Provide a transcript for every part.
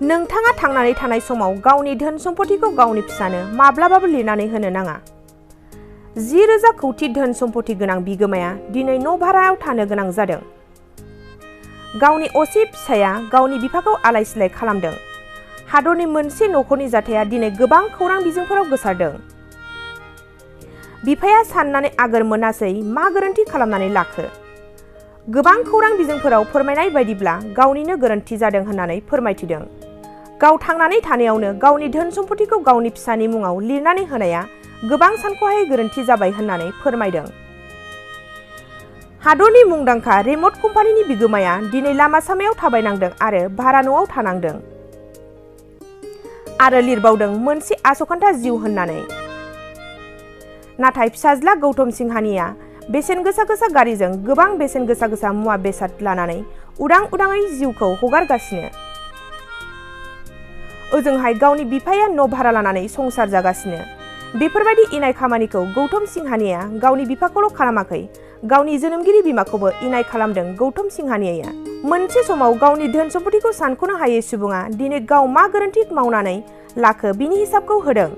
नोंथाङा थांनानै थानाय समाव गावनि धोन सम्पथिखौ गावनि फिसानो माब्लाबाबो लिरनानै होनो नाङा। 10,000 कौटि धोन सम्पथि गोनां बिगोमाया दिनै न' भारायाव थानो गोनां जादों। गावनि असे फिसाया गावनि बिफाखौ आलाय-सिलाय खालामदों। हादरनि मोनसे नखरनि जाथाया दिनै गोबां खौरां बिजोंफोराव गोसारदों। बिफाया साननानै आगोर मोनासै मा गोरोन्थि खालामनानै लाखो? गोबां खौरां बिजोंफोराव फोरमायनाय बायदिब्ला गावनिनो गोरोन्थि जादों होननानै फोरमायथिदों। गाव थांनानै थानायावनो गावनि धोन सम्पथिखौ गावनि फिसानि मुङाव लिरनानै होनाया गोबां सानख'हायै गोरोन्थि जाबाय होननानै फोरमायदों। हादरनि मुंदांखा रिमट कम्पानिनि बिगोमाया दिनै लामा सामायाव थाबायनांदों आरो भारा न'आव थानांदों। आरो लिरबावदों मोनसे आस'खान्दा जिउ होननानै। नाथाय फिसाज्ला गौतम सिंहानिया बेसेन गोसा गारिजों गोबां बेसेन गोसा मुवा बेसाद लानानै उदाङै जिउखौ हगारगासिनो। ओजोंहाय गावनि बिफाया न' भारा लानानै संसार जागासिनो। बेफोरबायदि इनाय खामानिखौ गौतम सिंहानिया गावनि बिफाखौल' खालामाखै, गावनि जोनोमगिरि बिमाखौबो इनाय खालामदों गौतम सिंहानिया। मोनसे समाव गावनि धोन सम्पथिखौ सानख'नो हायै सुबुङा दिनै गाव मा गोरोन्थि मावनानै लाखो बिनि हिसाबखौ होदों।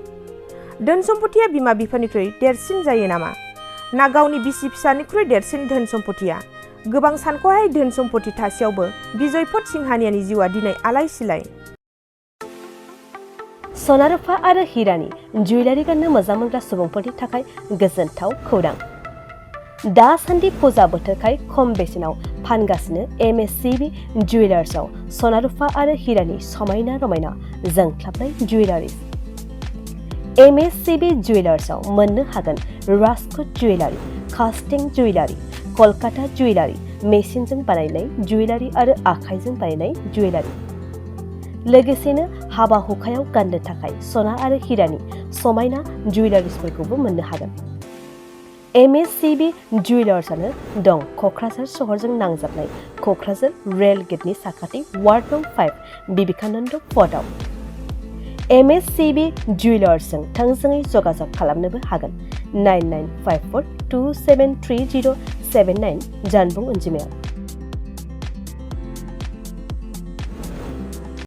धोन सम्पथिया बिमा बिफानिख्रुइ देरसिन जायो नामा? ना गावनि बिसि फिसानिख्रुइ देरसिन धोन सम्पथिया? गोबां सानख'हायै धोन सम्पथि थासेयावबो बिजय पत सिंहानियानि जिउआ दिनै आलाय-सिलाय। सना रुफा आरो हिरानि जुवेलारि गाननो मोजां मोनग्रा सुबुंफोरनि थाखाय गोजोनथाव खौरां। दासान्दि फुजा बोथोरखाय खम बेसेनाव फानगासिनो MSCB जुवेलार्सआव सना रुफा आरो हिरानि समायना रमायना जोंख्लाबनाय जुवेलारि। MSCB जुवेलार्सआव मोननो हागोन राजकोट जुवेलारि, कास्टिं जुवेलारि, कलकाता जुवेलारि, मेसिनजों बानायनाय जुवेलारि आरो आखाइजों बानायनाय जुवेलारि। लोगोसेनो हाबा हुखायाव गाननो थाखाय सना आरो हिरानि समायना जुवेलारिसफोरखौबो मोननो हागोन। MSCB जुवेलार्सआनो दं क'क्राझार सहरजों नांजाबनाय क'क्राझार रेल गेटनि साखाथि वार्ड नं 5 बिबेकानन्द पथआव। MSCB जुवेलार्सजों थोंजोङै जगाजग खालामनोबो हागोन। 9954273079 जानबुं अनजिमायाव।